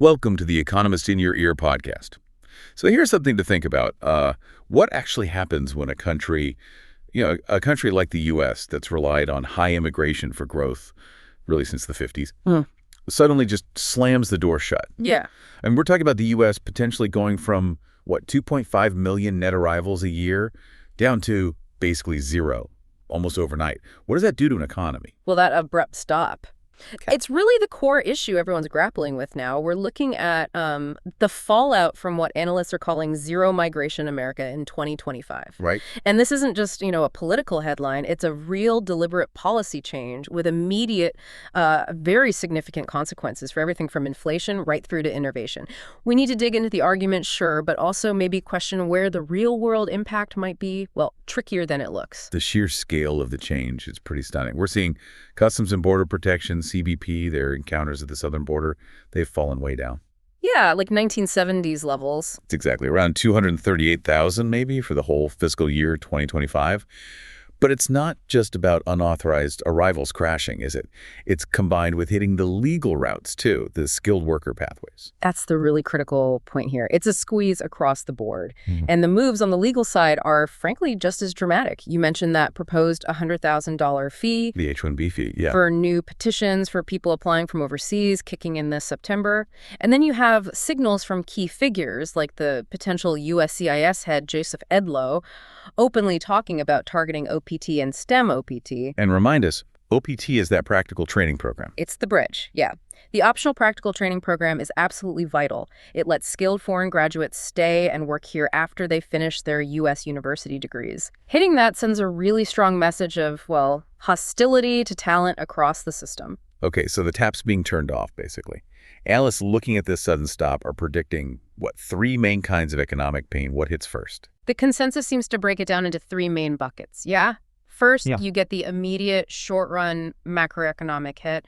Welcome to the Economist in Your Ear podcast. So here's something to think about. What actually happens when a country like the U.S. that's relied on high immigration for growth, really since the 50s, suddenly just slams the door shut? Yeah. And we're talking about the U.S. potentially going from, 2.5 million net arrivals a year down to basically zero, almost overnight. What does that do to an economy? Well, that abrupt stop. It's really the core issue everyone's grappling with now. We're looking at the fallout from what analysts are calling zero migration America in 2025. Right. And this isn't just, a political headline. It's a real deliberate policy change with immediate, very significant consequences for everything from inflation right through to innovation. We need to dig into the argument, sure, but also maybe question where the real world impact might be, trickier than it looks. The sheer scale of the change is pretty stunning. We're seeing Customs and Border Protection, CBP, their encounters at the southern border, they've fallen way down. Yeah, like 1970s levels. It's exactly around 238,000 maybe for the whole fiscal year 2025. But it's not just about unauthorized arrivals crashing, is it? It's combined with hitting the legal routes, too, the skilled worker pathways. That's the really critical point here. It's a squeeze across the board. And the moves on the legal side are, frankly, just as dramatic. You mentioned that proposed $100,000 fee. The H-1B fee, yeah. For new petitions for people applying from overseas kicking in this September. And then you have signals from key figures like the potential USCIS head, Joseph Edlow, openly talking about targeting OPT and STEM OPT. And remind us, OPT is that practical training program. It's the bridge, yeah. The optional practical training program is absolutely vital. It lets skilled foreign graduates stay and work here after they finish their U.S. university degrees. Hitting that sends a really strong message of, hostility to talent across the system. Okay, so the tap's being turned off, basically. Analysts looking at this sudden stop are predicting, three main kinds of economic pain. What hits first? The consensus seems to break it down into three main buckets, yeah? First, you get the immediate short-run macroeconomic hit.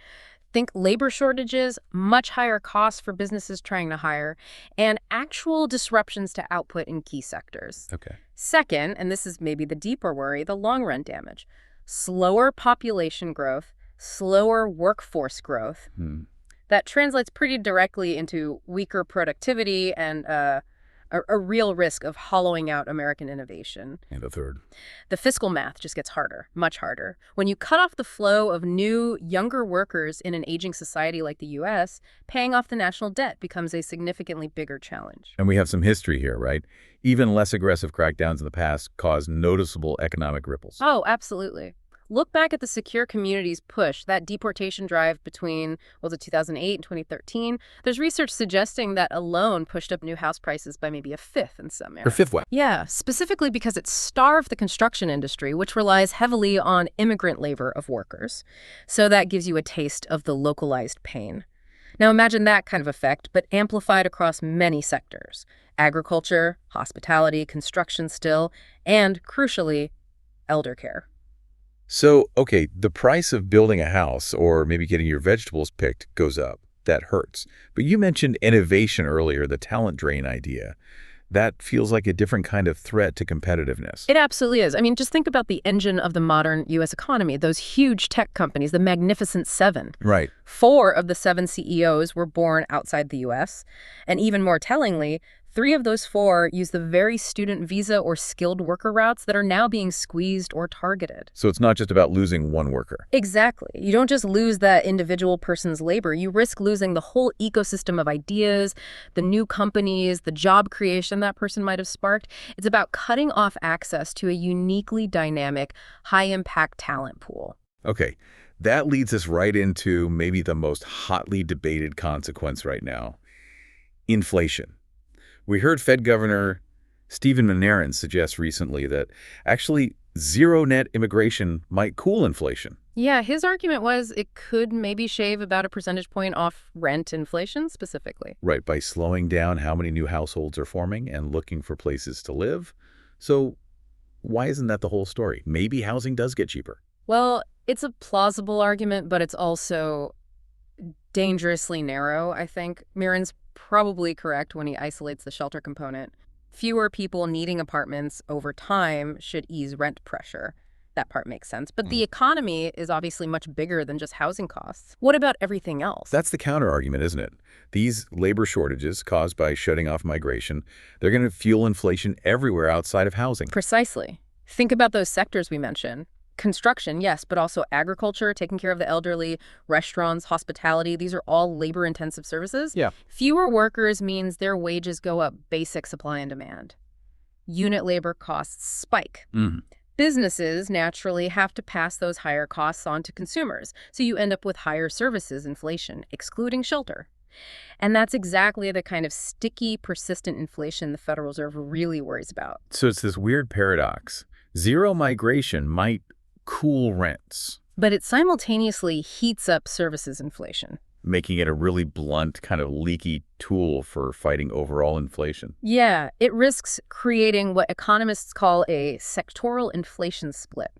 Think labor shortages, much higher costs for businesses trying to hire, and actual disruptions to output in key sectors. Okay. Second, and this is maybe the deeper worry, the long-run damage. Slower population growth, slower workforce growth. That translates pretty directly into weaker productivity and a real risk of hollowing out American innovation. And a third. The fiscal math just gets harder, much harder. When you cut off the flow of new, younger workers in an aging society like the U.S., paying off the national debt becomes a significantly bigger challenge. And we have some history here, right? Even less aggressive crackdowns in the past caused noticeable economic ripples. Oh, absolutely. Look back at the Secure Communities push, that deportation drive between, 2008 and 2013. There's research suggesting that alone pushed up new house prices by maybe a fifth in some areas. Or fifth what? Yeah, specifically because it starved the construction industry, which relies heavily on immigrant labor of workers. So that gives you a taste of the localized pain. Now imagine that kind of effect, but amplified across many sectors. Agriculture, hospitality, construction still, and, crucially, elder care. So, okay, the price of building a house or maybe getting your vegetables picked goes up. That hurts. But you mentioned innovation earlier, the talent drain idea. That feels like a different kind of threat to competitiveness. It absolutely is. I mean, just think about the engine of the modern U.S. economy, those huge tech companies, the Magnificent Seven. Right. 4 of the 7 CEOs were born outside the U.S. And even more tellingly, 3 of those 4 use the very student visa or skilled worker routes that are now being squeezed or targeted. So it's not just about losing one worker. Exactly. You don't just lose that individual person's labor. You risk losing the whole ecosystem of ideas, the new companies, the job creation that person might have sparked. It's about cutting off access to a uniquely dynamic, high-impact talent pool. Okay, that leads us right into maybe the most hotly debated consequence right now, inflation. We heard Fed Governor Stephen Mnuchin suggest recently that actually zero net immigration might cool inflation. Yeah, his argument was it could maybe shave about a percentage point off rent inflation specifically. Right, by slowing down how many new households are forming and looking for places to live. So why isn't that the whole story? Maybe housing does get cheaper. Well, it's a plausible argument, but it's also dangerously narrow, I think. Mnuchin's probably correct when he isolates the shelter component. Fewer people needing apartments over time should ease rent pressure. That part makes sense. But the economy is obviously much bigger than just housing costs. What about everything else? That's the counter-argument, isn't it? These labor shortages caused by shutting off migration, they're going to fuel inflation everywhere outside of housing. Precisely. Think about those sectors we mentioned. Construction, yes, but also agriculture, taking care of the elderly, restaurants, hospitality. These are all labor-intensive services. Yeah. Fewer workers means their wages go up, basic supply and demand. Unit labor costs spike. Businesses naturally have to pass those higher costs on to consumers, so you end up with higher services inflation, excluding shelter. And that's exactly the kind of sticky, persistent inflation the Federal Reserve really worries about. So it's this weird paradox. Zero migration might cool rents, But it simultaneously heats up services inflation. making it a really blunt, kind of leaky tool for fighting overall inflation. Yeah, it risks creating what economists call a sectoral inflation split.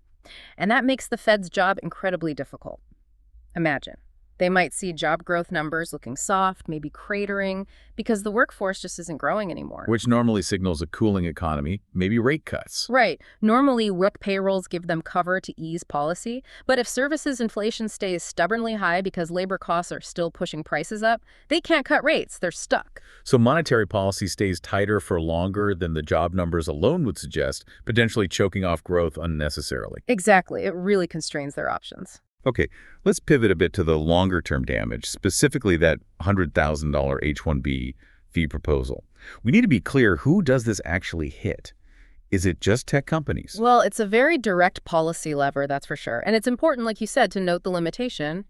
And that makes the Fed's job incredibly difficult. Imagine. They might see job growth numbers looking soft, maybe cratering, because the workforce just isn't growing anymore. Which normally signals a cooling economy, maybe rate cuts. Right. Normally, work payrolls give them cover to ease policy, but if services inflation stays stubbornly high because labor costs are still pushing prices up, they can't cut rates. They're stuck. So monetary policy stays tighter for longer than the job numbers alone would suggest, potentially choking off growth unnecessarily. Exactly. It really constrains their options. Okay, let's pivot a bit to the longer-term damage, specifically that $100,000 H-1B fee proposal. We need to be clear, who does this actually hit? Is it just tech companies? Well, it's a very direct policy lever, that's for sure. And it's important, like you said, to note the limitation.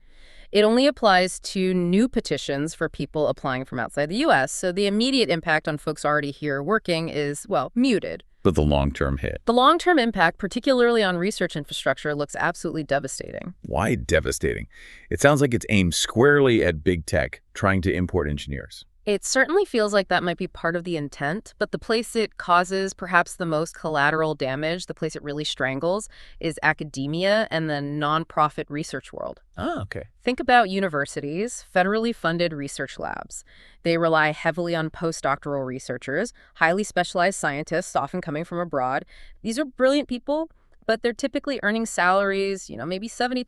It only applies to new petitions for people applying from outside the U.S., so the immediate impact on folks already here working is, well, muted. But the long-term hit. The long-term impact, particularly on research infrastructure, looks absolutely devastating. Why devastating? It sounds like it's aimed squarely at big tech, trying to import engineers. It certainly feels like that might be part of the intent, but the place it causes perhaps the most collateral damage, the place it really strangles, is academia and the nonprofit research world. Ah, okay. Think about universities, federally funded research labs. They rely heavily on postdoctoral researchers, highly specialized scientists, often coming from abroad. These are brilliant people, but they're typically earning salaries, maybe $70,000,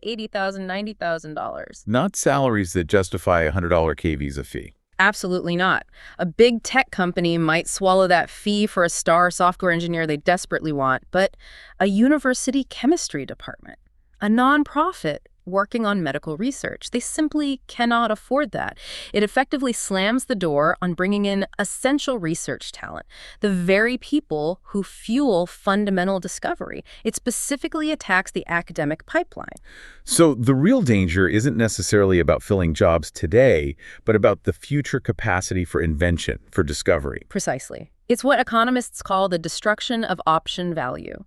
$80,000, $90,000. Not salaries that justify a $100 K-visa fee. Absolutely not. A big tech company might swallow that fee for a star software engineer they desperately want, but a university chemistry department, a nonprofit working on medical research, they simply cannot afford that. It effectively slams the door on bringing in essential research talent, the very people who fuel fundamental discovery. It specifically attacks the academic pipeline. So the real danger isn't necessarily about filling jobs today, but about the future capacity for invention, for discovery. Precisely. It's what economists call the destruction of option value.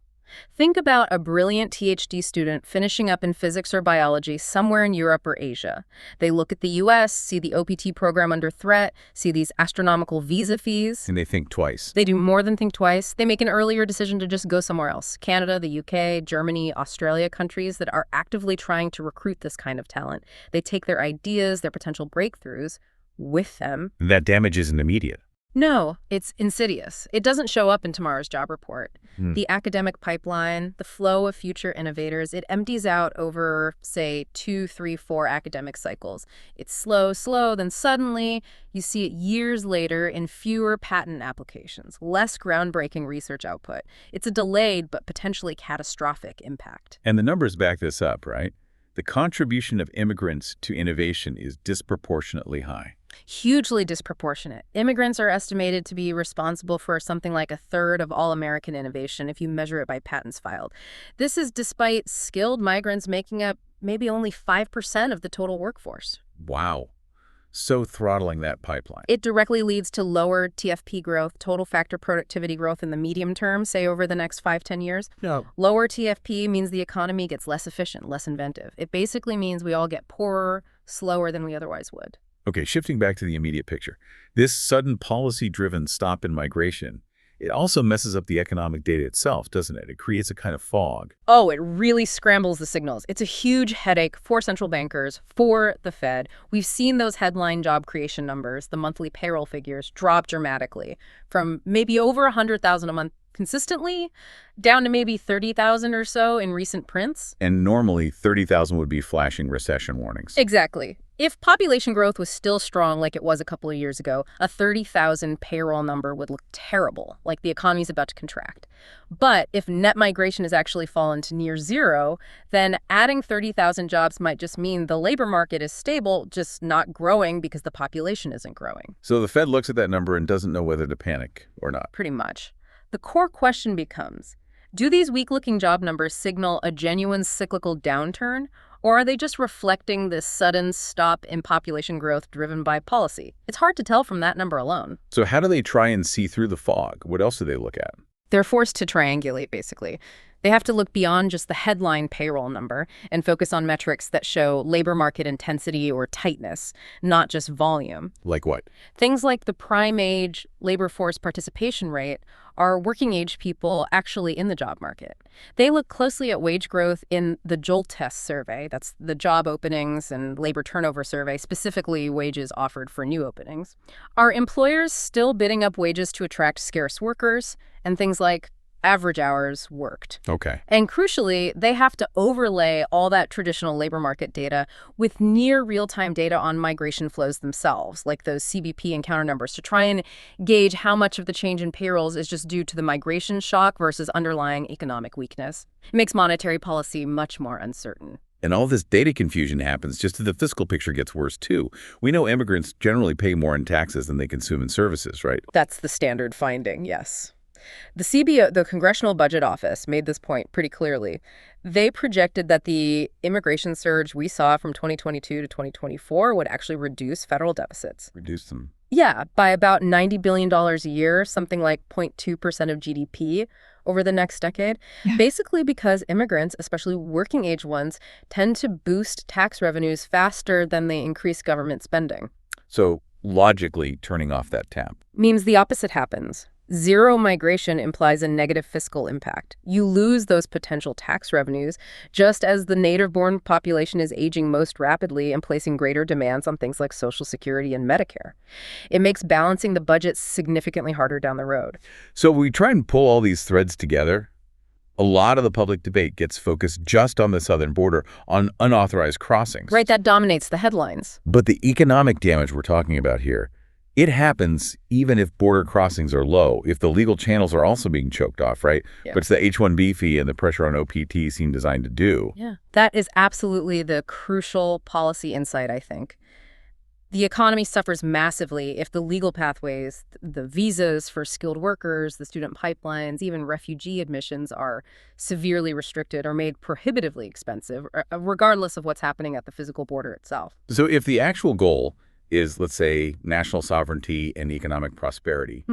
Think about a brilliant PhD student finishing up in physics or biology somewhere in Europe or Asia. They look at the U.S., see the OPT program under threat, see these astronomical visa fees. And they think twice. They do more than think twice. They make an earlier decision to just go somewhere else. Canada, the UK, Germany, Australia, countries that are actively trying to recruit this kind of talent. They take their ideas, their potential breakthroughs with them. And that damage isn't immediate. No, it's insidious. It doesn't show up in tomorrow's job report. The academic pipeline, the flow of future innovators, it empties out over, say, 2, 3, 4 academic cycles. It's slow, then suddenly you see it years later in fewer patent applications, less groundbreaking research output. It's a delayed but potentially catastrophic impact. And the numbers back this up, right? The contribution of immigrants to innovation is disproportionately high. Hugely disproportionate. Immigrants are estimated to be responsible for something like 1/3 of all American innovation if you measure it by patents filed. This is despite skilled migrants making up maybe only 5% of the total workforce. Wow. So throttling that pipeline. It directly leads to lower TFP growth, total factor productivity growth in the medium term, say over the next 5-10 years. No. Lower TFP means the economy gets less efficient, less inventive. It basically means we all get poorer, slower than we otherwise would. Okay, shifting back to the immediate picture. This sudden policy-driven stop in migration, it also messes up the economic data itself, doesn't it? It creates a kind of fog. Oh, it really scrambles the signals. It's a huge headache for central bankers, for the Fed. We've seen those headline job creation numbers, the monthly payroll figures, drop dramatically from maybe over 100,000 a month consistently, down to maybe 30,000 or so in recent prints. And normally 30,000 would be flashing recession warnings. Exactly. If population growth was still strong like it was a couple of years ago, a 30,000 payroll number would look terrible, like the economy's about to contract. But if net migration has actually fallen to near zero, then adding 30,000 jobs might just mean the labor market is stable, just not growing because the population isn't growing. So the Fed looks at that number and doesn't know whether to panic or not. Pretty much. The core question becomes, do these weak-looking job numbers signal a genuine cyclical downturn, or are they just reflecting this sudden stop in population growth driven by policy? It's hard to tell from that number alone. So how do they try and see through the fog? What else do they look at? They're forced to triangulate, basically. They have to look beyond just the headline payroll number and focus on metrics that show labor market intensity or tightness, not just volume. Like what? Things like the prime age labor force participation rate are working age people actually in the job market. They look closely at wage growth in the JOLT test survey, that's the job openings and labor turnover survey, specifically wages offered for new openings. Are employers still bidding up wages to attract scarce workers? And things like average hours worked. Okay. And crucially, they have to overlay all that traditional labor market data with near real-time data on migration flows themselves, like those CBP encounter numbers, to try and gauge how much of the change in payrolls is just due to the migration shock versus underlying economic weakness. It makes monetary policy much more uncertain. And all this data confusion happens just as the fiscal picture gets worse, too. We know immigrants generally pay more in taxes than they consume in services, right? That's the standard finding, yes. The CBO, the Congressional Budget Office, made this point pretty clearly. They projected that the immigration surge we saw from 2022 to 2024 would actually reduce federal deficits. Reduce them. Yeah, by about $90 billion a year, something like 0.2% of GDP over the next decade. Yeah. Basically because immigrants, especially working-age ones, tend to boost tax revenues faster than they increase government spending. So logically, turning off that tap means the opposite happens. Zero migration implies a negative fiscal impact. You lose those potential tax revenues just as the native-born population is aging most rapidly and placing greater demands on things like Social Security and Medicare. It makes balancing the budget significantly harder down the road. So we try and pull all these threads together. A lot of the public debate gets focused just on the southern border, on unauthorized crossings. Right, that dominates the headlines. But the economic damage we're talking about here, it happens even if border crossings are low, if the legal channels are also being choked off, right? Yeah. But it's the H-1B fee and the pressure on OPT seem designed to do. Yeah, that is absolutely the crucial policy insight, I think. The economy suffers massively if the legal pathways, the visas for skilled workers, the student pipelines, even refugee admissions are severely restricted or made prohibitively expensive, regardless of what's happening at the physical border itself. So if the actual goal is, let's say, national sovereignty and economic prosperity,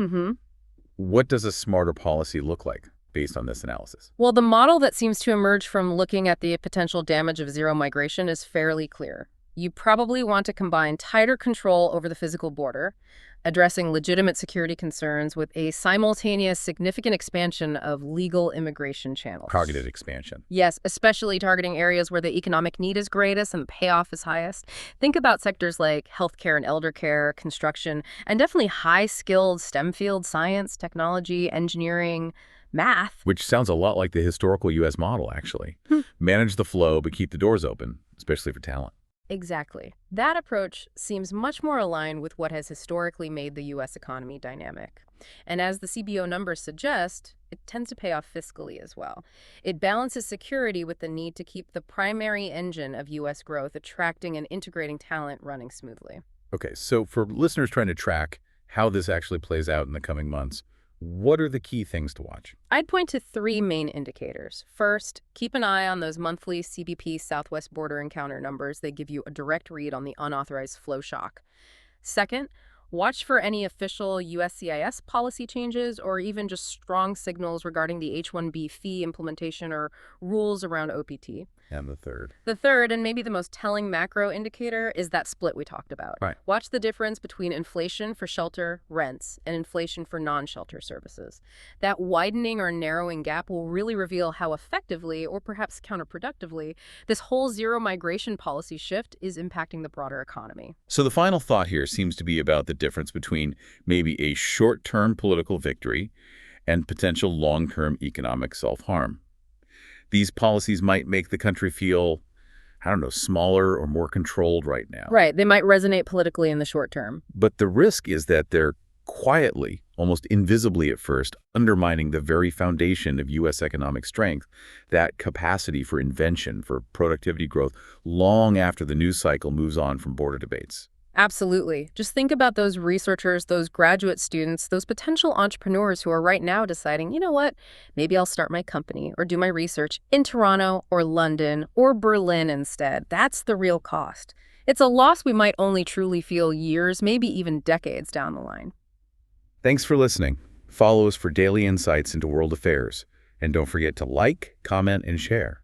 what does a smarter policy look like based on this analysis? Well, the model that seems to emerge from looking at the potential damage of zero migration is fairly clear. You probably want to combine tighter control over the physical border, addressing legitimate security concerns with a simultaneous significant expansion of legal immigration channels. Targeted expansion. Yes, especially targeting areas where the economic need is greatest and the payoff is highest. Think about sectors like healthcare and elder care, construction, and definitely high-skilled STEM field, science, technology, engineering, math. Which sounds a lot like the historical U.S. model, actually. Manage the flow, but keep the doors open, especially for talent. Exactly. That approach seems much more aligned with what has historically made the U.S. economy dynamic. And as the CBO numbers suggest, it tends to pay off fiscally as well. It balances security with the need to keep the primary engine of U.S. growth, attracting and integrating talent, running smoothly. Okay, so for listeners trying to track how this actually plays out in the coming months, what are the key things to watch? I'd point to three main indicators. First, keep an eye on those monthly CBP Southwest border encounter numbers. They give you a direct read on the unauthorized flow shock. Second, watch for any official USCIS policy changes or even just strong signals regarding the H-1B fee implementation or rules around OPT. And the third? The third, and maybe the most telling macro indicator, is that split we talked about. Right. Watch the difference between inflation for shelter rents and inflation for non-shelter services. That widening or narrowing gap will really reveal how effectively, or perhaps counterproductively, this whole zero migration policy shift is impacting the broader economy. So the final thought here seems to be about the difference between maybe a short-term political victory and potential long-term economic self-harm. These policies might make the country feel, I don't know, smaller or more controlled right now. Right. They might resonate politically in the short term. But the risk is that they're quietly, almost invisibly at first, undermining the very foundation of U.S. economic strength, that capacity for invention, for productivity growth, long after the news cycle moves on from border debates. Absolutely. Just think about those researchers, those graduate students, those potential entrepreneurs who are right now deciding, you know what, maybe I'll start my company or do my research in Toronto or London or Berlin instead. That's the real cost. It's a loss we might only truly feel years, maybe even decades down the line. Thanks for listening. Follow us for daily insights into world affairs. And don't forget to like, comment, and share.